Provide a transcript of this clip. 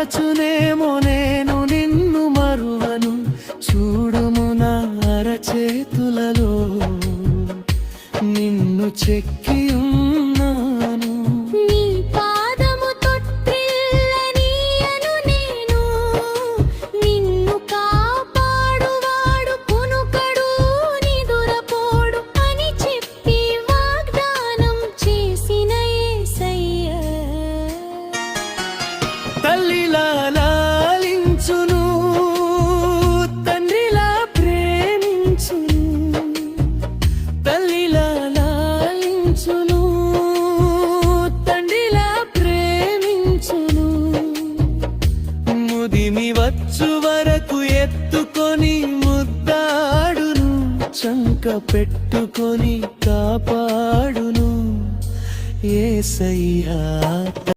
మరచునేమో నేను నిన్ను మరువను చూడుము నా అరచేతులలో నిన్ను చెక్కి ఉన్నాను నీ పాదము తొట్టిల్లనీయను నేను నిన్ను కాపాడువాడు కునుకడు నిదురపోడు అని చెప్పి వాగ్దానం చేసిన యేసయ్యా తల్లిలా లాలించును తండ్రిలా ప్రేమించును తల్లిలా లాలించును తండ్రిలా ప్రేమించును ముదిమి వచ్చు వరకు ఎత్తుకొని ముద్దాడును చంక పెట్టుకొని కాపాడును యేసయ్యా